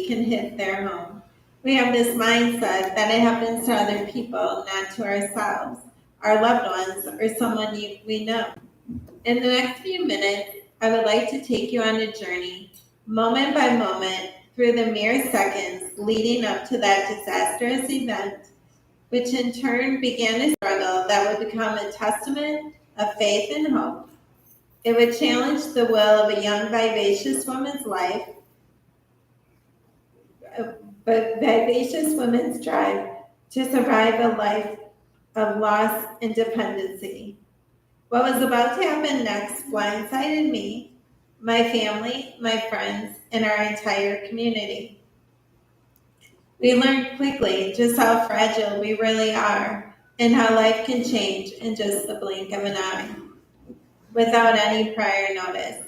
can hit their home. We have this mindset that it happens to other people, not to ourselves, our loved ones, or someone we know. In the next few minutes, I would like to take you on a journey, moment by moment, through the mere seconds leading up to that disastrous event, which in turn began a struggle that would become a testament of faith and hope. It would challenge the will of a young, vivacious woman's life, but vivacious woman's drive to survive a life of loss and dependency. What was about to happen next blindsided me, my family, my friends, and our entire community. We learned quickly just how fragile we really are and how life can change in just the blink of an eye without any prior notice.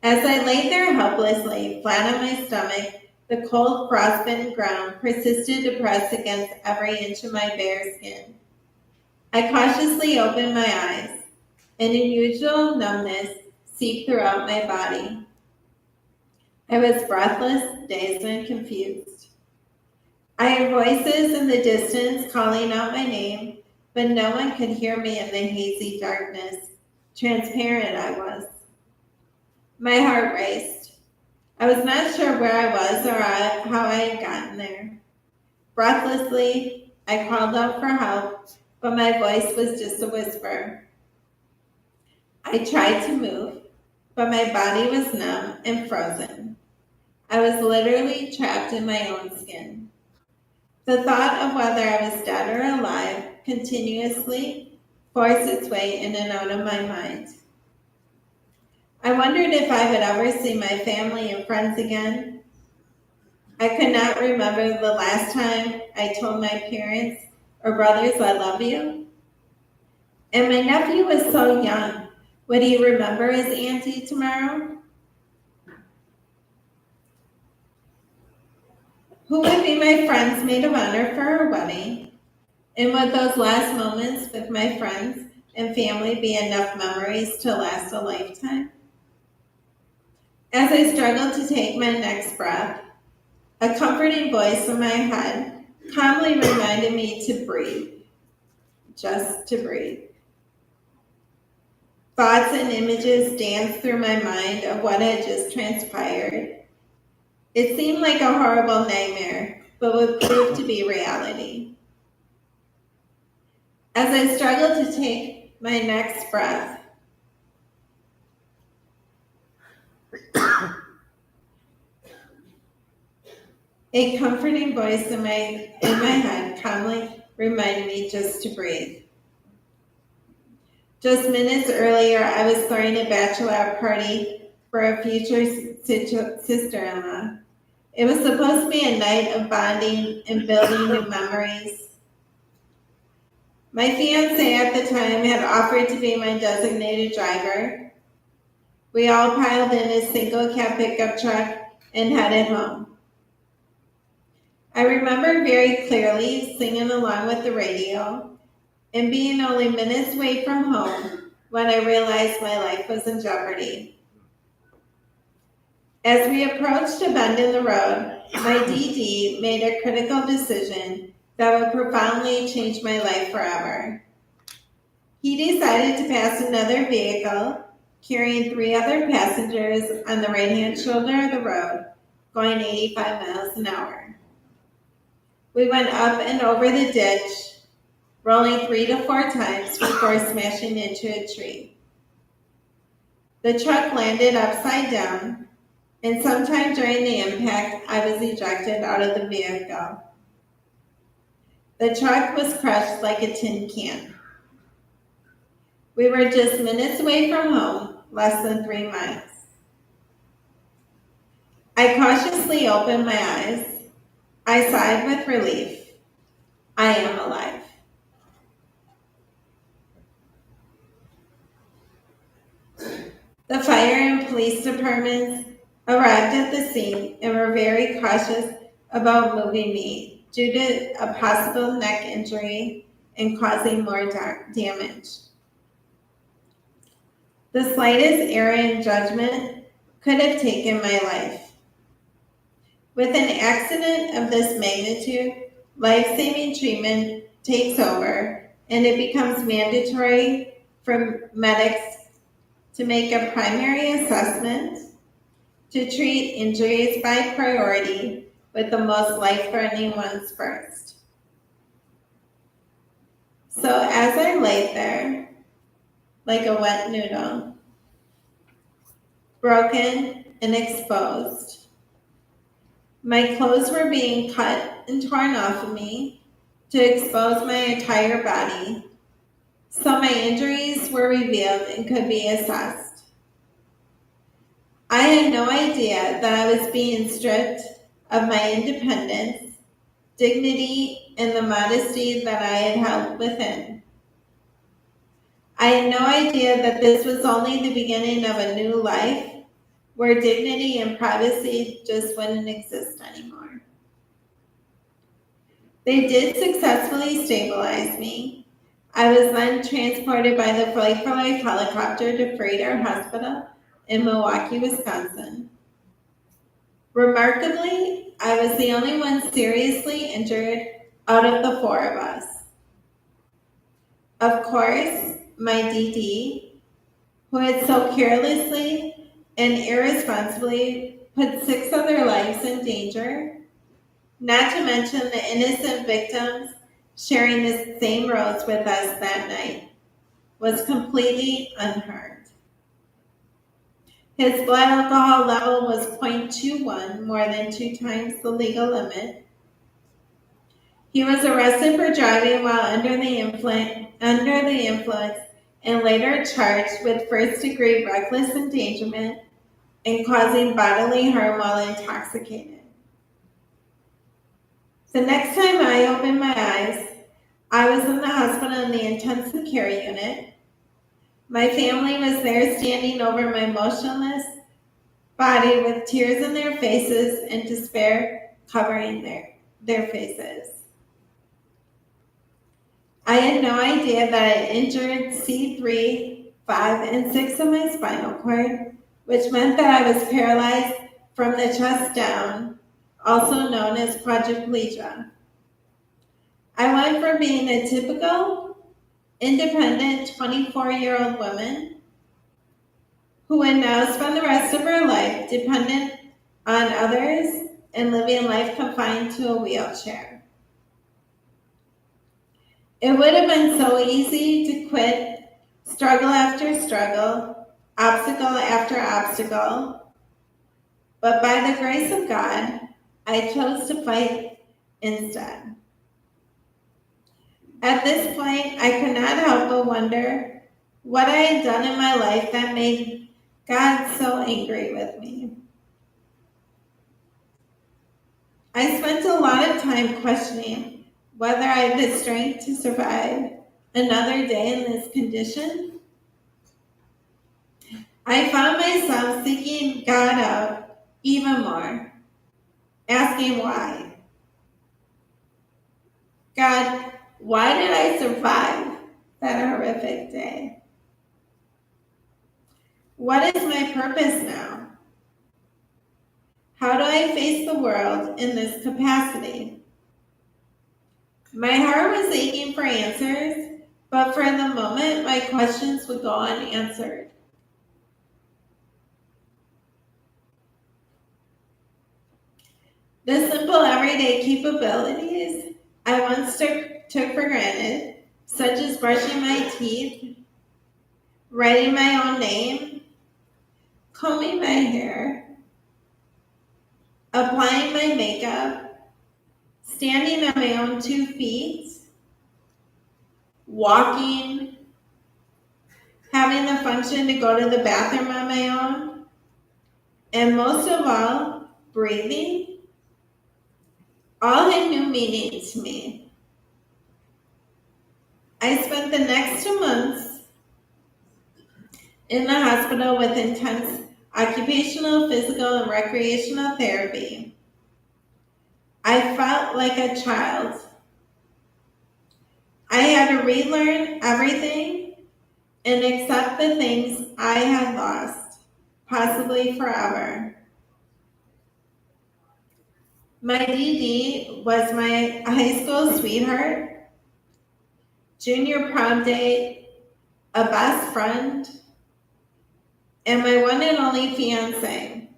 As I lay there helplessly, flat on my stomach, the cold, frostbitten ground persisted to press against every inch of my bare skin. I cautiously opened my eyes. An unusual numbness seeped throughout my body. I was breathless, dazed, and confused. I heard voices in the distance calling out my name, but no one could hear me in the hazy darkness. Transparent I was. My heart raced. I was not sure where I was or how I had gotten there. Breathlessly, I called out for help, but my voice was just a whisper. I tried to move, but my body was numb and frozen. I was literally trapped in my own skin. The thought of whether I was dead or alive continuously forced its way in and out of my mind. I wondered if I would ever see my family and friends again. I could not remember the last time I told my parents or brothers I love you. And my nephew was so young. Would he remember his auntie tomorrow? Who would be my friend's maid of honor for her wedding? And would those last moments with my friends and family be enough memories to last a lifetime? As I struggled to take my next breath, a comforting voice in my head calmly reminded me to breathe, just to breathe. Thoughts and images danced through my mind of what had just transpired. It seemed like a horrible nightmare, but would prove to be reality. As I struggled to take my next breath, a comforting voice in my head calmly reminded me just to breathe. Just minutes earlier, I was throwing a bachelorette party for a future sister-in-law. It was supposed to be a night of bonding and building new memories. My fiance at the time had offered to be my designated driver. We all piled in a single cab pickup truck and headed home. I remember very clearly singing along with the radio and being only minutes away from home when I realized my life was in jeopardy. As we approached a bend in the road, my DD made a critical decision that would profoundly change my life forever. He decided to pass another vehicle carrying 3 other passengers on the right-hand shoulder of the road, going 85 miles an hour. We went up and over the ditch, rolling 3 to 4 times before smashing into a tree. The truck landed upside down, and sometime during the impact, I was ejected out of the vehicle. The truck was crushed like a tin can. We were just minutes away from home, less than 3 miles. I cautiously opened my eyes. I sighed with relief. I am alive. The fire and police departments arrived at the scene and were very cautious about moving me due to a possible neck injury and causing more damage. The slightest error in judgment could have taken my life. With an accident of this magnitude, life-saving treatment takes over, and it becomes mandatory for medics to make a primary assessment to treat injuries by priority, with the most life-threatening ones first. So as I lay there, like a wet noodle, broken and exposed, my clothes were being cut and torn off of me to expose my entire body, so my injuries were revealed and could be assessed. I had no idea that I was being stripped of my independence, dignity, and the modesty that I had held within. I had no idea that this was only the beginning of a new life where dignity and privacy just wouldn't exist anymore. They did successfully stabilize me. I was then transported by the Flight for Life helicopter to Freighter Hospital in Milwaukee, Wisconsin. Remarkably, I was the only one seriously injured out of the four of us. Of course, my DD, who had so carelessly and irresponsibly put 6 other lives in danger, not to mention the innocent victims sharing the same roads with us that night, was completely unharmed. His blood alcohol level was 0.21, more than 2 times the legal limit. He was arrested for driving while under the influence and later charged with first-degree reckless endangerment and causing bodily harm while intoxicated. The next time I opened my eyes, I was in the hospital in the intensive care unit. My family was there standing over my motionless body with tears in their faces and despair covering their faces. I had no idea that I injured C3, 5, and 6 of my spinal cord, which meant that I was paralyzed from the chest down, also known as quadriplegia. I went from being a typical, independent 24-year-old woman who would now spend the rest of her life dependent on others and living life confined to a wheelchair. It would have been so easy to quit, struggle after struggle, obstacle after obstacle, but by the grace of God, I chose to fight instead. At this point, I could not help but wonder what I had done in my life that made God so angry with me. I spent a lot of time questioning whether I had the strength to survive another day in this condition. I found myself seeking God out even more, asking why. God, why did I survive that horrific day? What is my purpose now? How do I face the world in this capacity? My heart was aching for answers, but for the moment, my questions would go unanswered. The simple everyday capabilities I once took for granted, such as brushing my teeth, writing my own name, combing my hair, applying my makeup, standing on my own 2 feet, walking, having the function to go to the bathroom on my own, and most of all, breathing, all had new meaning to me. I spent the next 2 months in the hospital with intense occupational, physical, and recreational therapy. I felt like a child. I had to relearn everything and accept the things I had lost, possibly forever. My DD was my high school sweetheart, junior prom date, a best friend, and my one and only fiance.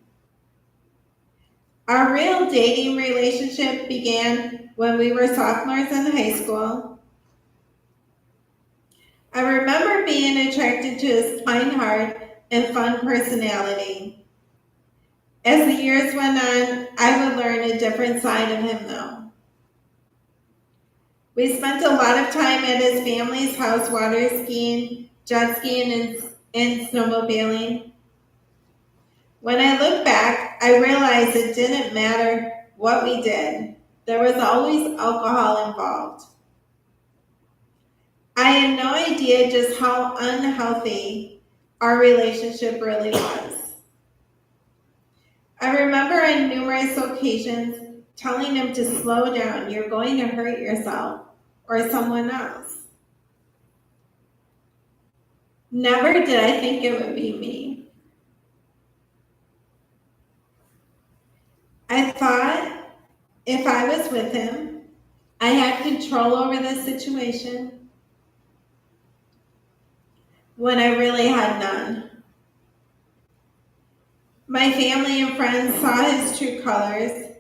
Our real dating relationship began when we were sophomores in high school. I remember being attracted to his kind heart and fun personality. As the years went on, I would learn a different side of him though. We spent a lot of time at his family's house water skiing, jet skiing, and snowmobiling. When I look back, I realize it didn't matter what we did. There was always alcohol involved. I had no idea just how unhealthy our relationship really was. I remember on numerous occasions telling him to slow down, you're going to hurt yourself or someone else. Never did I think it would be me. I thought if I was with him, I had control over the situation when I really had none. My family and friends saw his true colors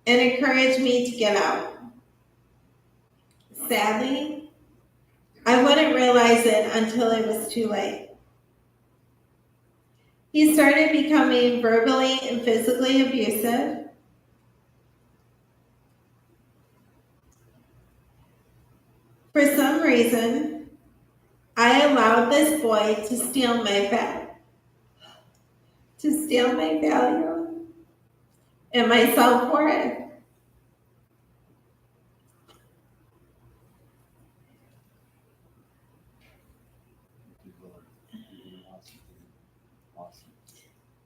and encouraged me to get out. Sadly, I wouldn't realize it until it was too late. He started becoming verbally and physically abusive. For some reason, I allowed this boy to steal my value and my self-worth.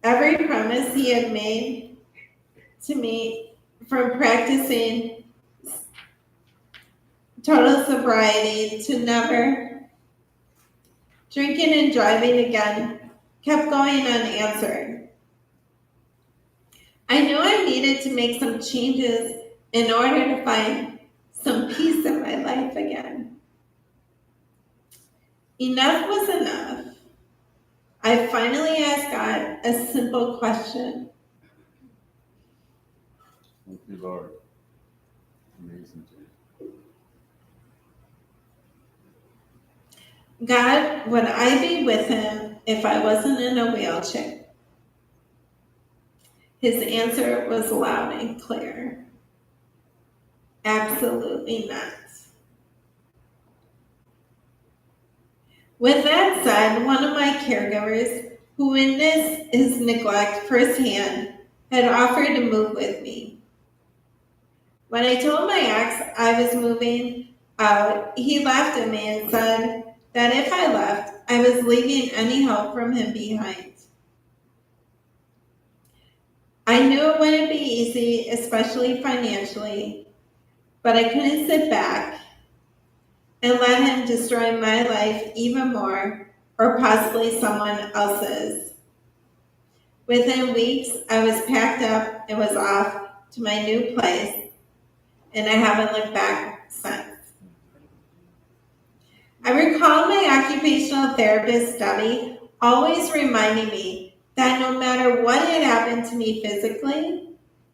Every promise he had made to me, from practicing total sobriety to never drinking and driving again, kept going unanswered. I knew I needed to make some changes in order to find some peace in my life again. Enough was enough. I finally asked God a simple question. Thank you, Lord. Amazing. God, would I be with him if I wasn't in a wheelchair? His answer was loud and clear. Absolutely not. With that said, one of my caregivers, who witnessed his neglect firsthand, had offered to move with me. When I told my ex I was moving out, he laughed at me and said that if I left, I was leaving any help from him behind. I knew it wouldn't be easy, especially financially, but I couldn't sit back and let him destroy my life even more, or possibly someone else's. Within weeks, I was packed up and was off to my new place, and I haven't looked back since. I recall my occupational therapist, Debbie, always reminding me that no matter what had happened to me physically,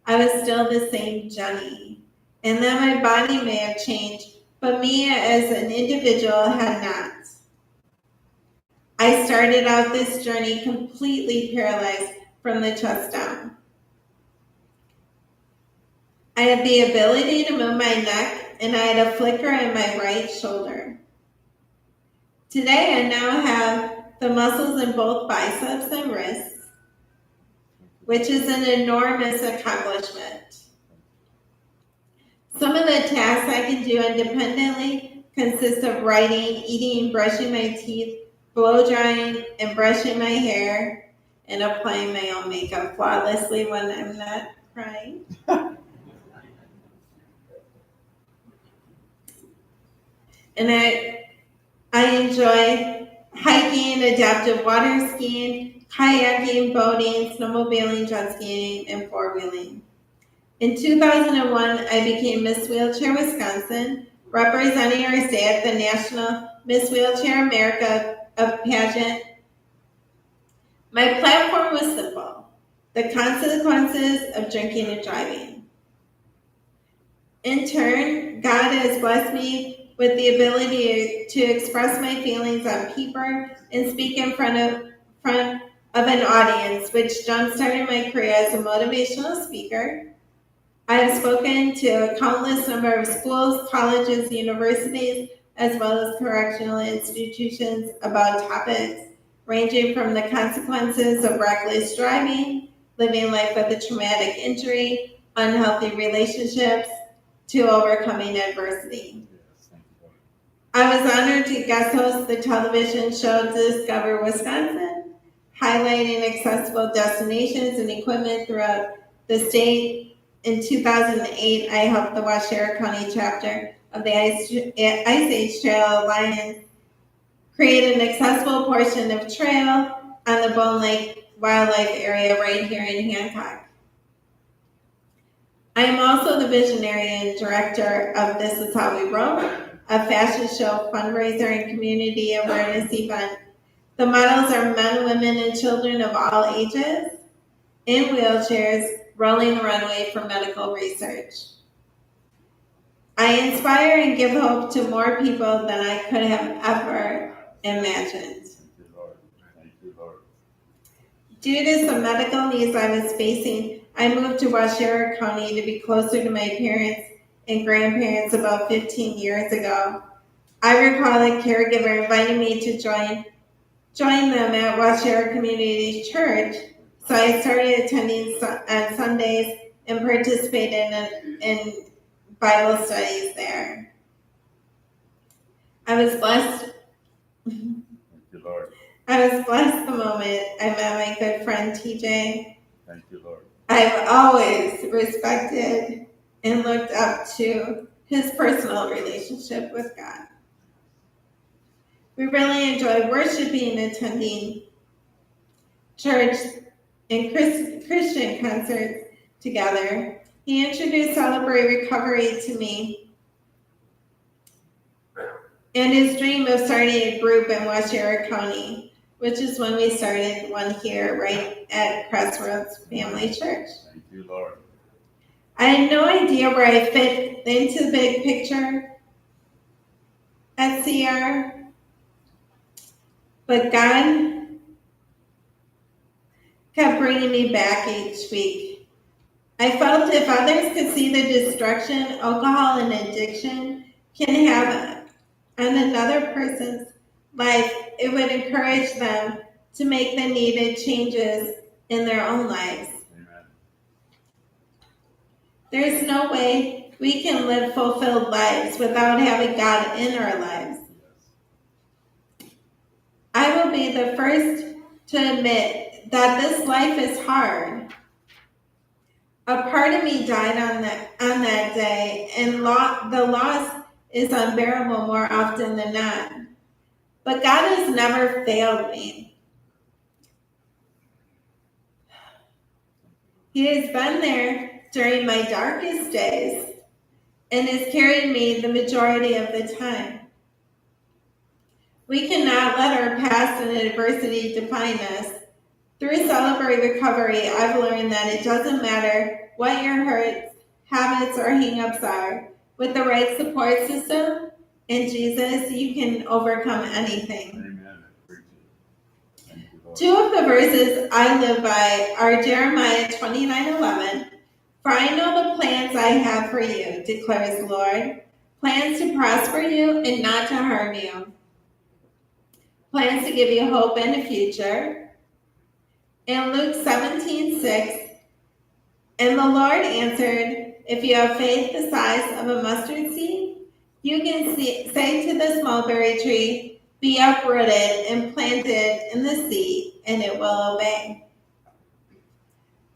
I was still the same Jenny, and that my body may have changed, but me as an individual had not. I started out this journey completely paralyzed from the chest down. I had the ability to move my neck, and I had a flicker in my right shoulder. Today, I now have the muscles in both biceps and wrists, which is an enormous accomplishment. Some of the tasks I can do independently consist of writing, eating, brushing my teeth, blow drying, and brushing my hair, and applying my own makeup flawlessly when I'm not crying. And I enjoy hiking, adaptive water skiing, kayaking, boating, snowmobiling, jet skiing, and four-wheeling. In 2001, I became Miss Wheelchair Wisconsin, representing our state at the National Miss Wheelchair America pageant. My platform was simple: the consequences of drinking and driving. In turn, God has blessed me with the ability to express my feelings on paper and speak in front of an audience, which jump-started my career as a motivational speaker. I have spoken to a countless number of schools, colleges, universities, as well as correctional institutions about topics ranging from the consequences of reckless driving, living life with a traumatic injury, unhealthy relationships, to overcoming adversity. Yes, thank you, Lord. I was honored to guest host the television show Discover Wisconsin, highlighting accessible destinations and equipment throughout the state. In 2008, I helped the Washera County chapter of the Ice Age Trail Alliance create an accessible portion of trail on the Bone Lake Wildlife Area right here in Hancock. I am also the visionary and director of This Is How We Roll, a fashion show fundraiser and community awareness event. The models are men, women, and children of all ages in wheelchairs rolling the runway for medical research. I inspire and give hope to more people than I could have ever imagined. Thank you, Lord. Thank you, Lord. Due to some medical needs I was facing, I moved to Washera County to be closer to my parents and grandparents about 15 years ago. I recall a caregiver inviting me to join them at Washera Community Church, so I started attending on Sundays and participated in Bible studies there. I was blessed. Thank you, Lord. I was blessed the moment I met my good friend TJ. Thank you, Lord. I've always respected and looked up to his personal relationship with God. We really enjoy worshiping, attending church and Christian concerts together. He introduced Celebrate Recovery to me and his dream of starting a group in Washera County, which is when we started one here right at Crossroads Family Church. Thank you, Lord. I had no idea where I fit into the big picture at CR, but God kept bringing me back each week. I felt if others could see the destruction alcohol and addiction can have on another person's life, it would encourage them to make the needed changes in their own lives. Amen. There's no way we can live fulfilled lives without having God in our lives. Yes. I will be the first to admit that this life is hard. A part of me died on that day, and the loss is unbearable more often than not. But God has never failed me. He has been there during my darkest days and has carried me the majority of the time. We cannot let our past and adversity define us. Through Celebrate Recovery, I've learned that it doesn't matter what your hurts, habits, or hangups are. With the right support system and Jesus, you can overcome anything. Amen. Thank you, Lord. Two of the verses I live by are Jeremiah 29:11. For I know the plans I have for you, declares the Lord. Plans to prosper you and not to harm you. Plans to give you hope and a future. In Luke 17:6, and the Lord answered, if you have faith the size of a mustard seed, you can say to this mulberry tree, be uprooted and planted in the sea, and it will obey.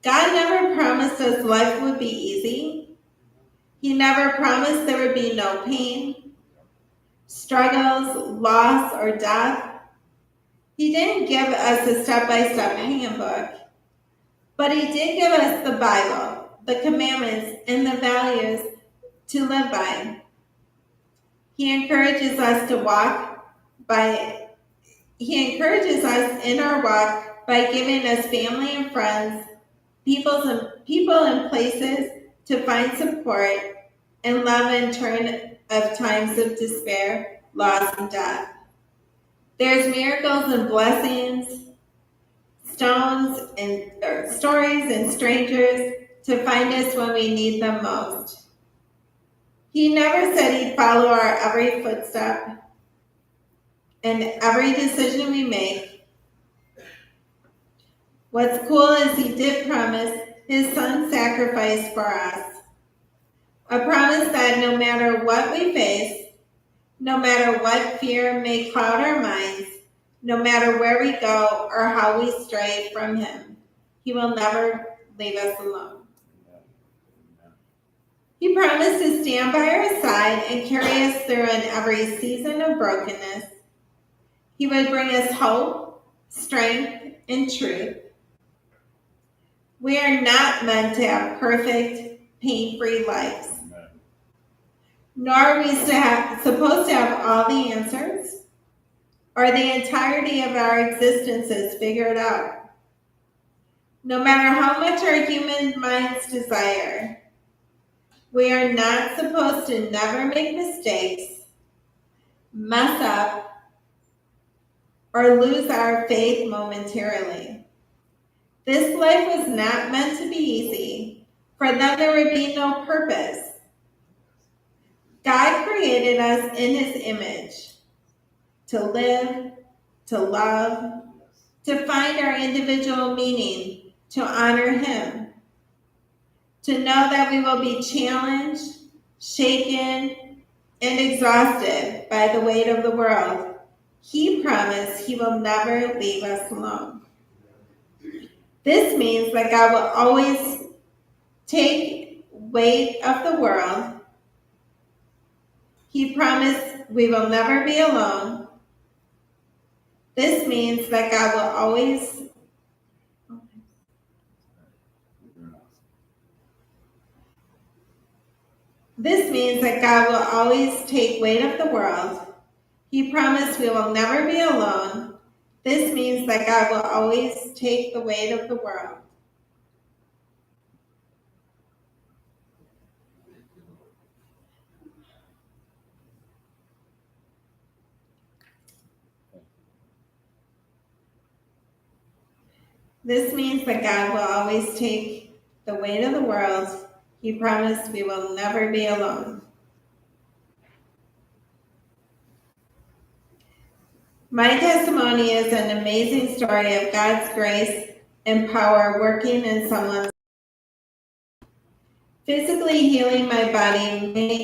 God never promised us life would be easy. He never promised there would be no pain, struggles, loss, or death. He didn't give us a step-by-step handbook, but he did give us the Bible, the commandments, and the values to live by. He encourages us to walk by He encourages us in our walk by giving us family and friends, people and places to find support and love in turn of times of despair, loss, and death. There's miracles and blessings, stories and strangers to find us when we need them most. He never said he'd follow our every footstep and every decision we make. What's cool is he did promise his son sacrificed for us. A promise that no matter what we face, no matter what fear may cloud our minds, no matter where we go or how we stray from him, he will never leave us alone. He promised to stand by our side and carry us through in every season of brokenness. He would bring us hope, strength, and truth. We are not meant to have perfect, pain-free lives. Nor are we supposed to have all the answers or the entirety of our existences figured out. No matter how much our human minds desire, we are not supposed to never make mistakes, mess up, or lose our faith momentarily. This life was not meant to be easy. For then there would be no purpose. God created us in his image to live, to love, to find our individual meaning, to honor him, to know that we will be challenged, shaken, and exhausted by the weight of the world. He promised he will never leave us alone. This means that God will always take weight of the world. He promised we will never be alone. This means that God will always take weight of the world. He promised we will never be alone. This means that God will always take the weight of the world. This means that God will always take the weight of the world. He promised we will never be alone. My testimony is an amazing story of God's grace and power working in someone's life. Physically healing my body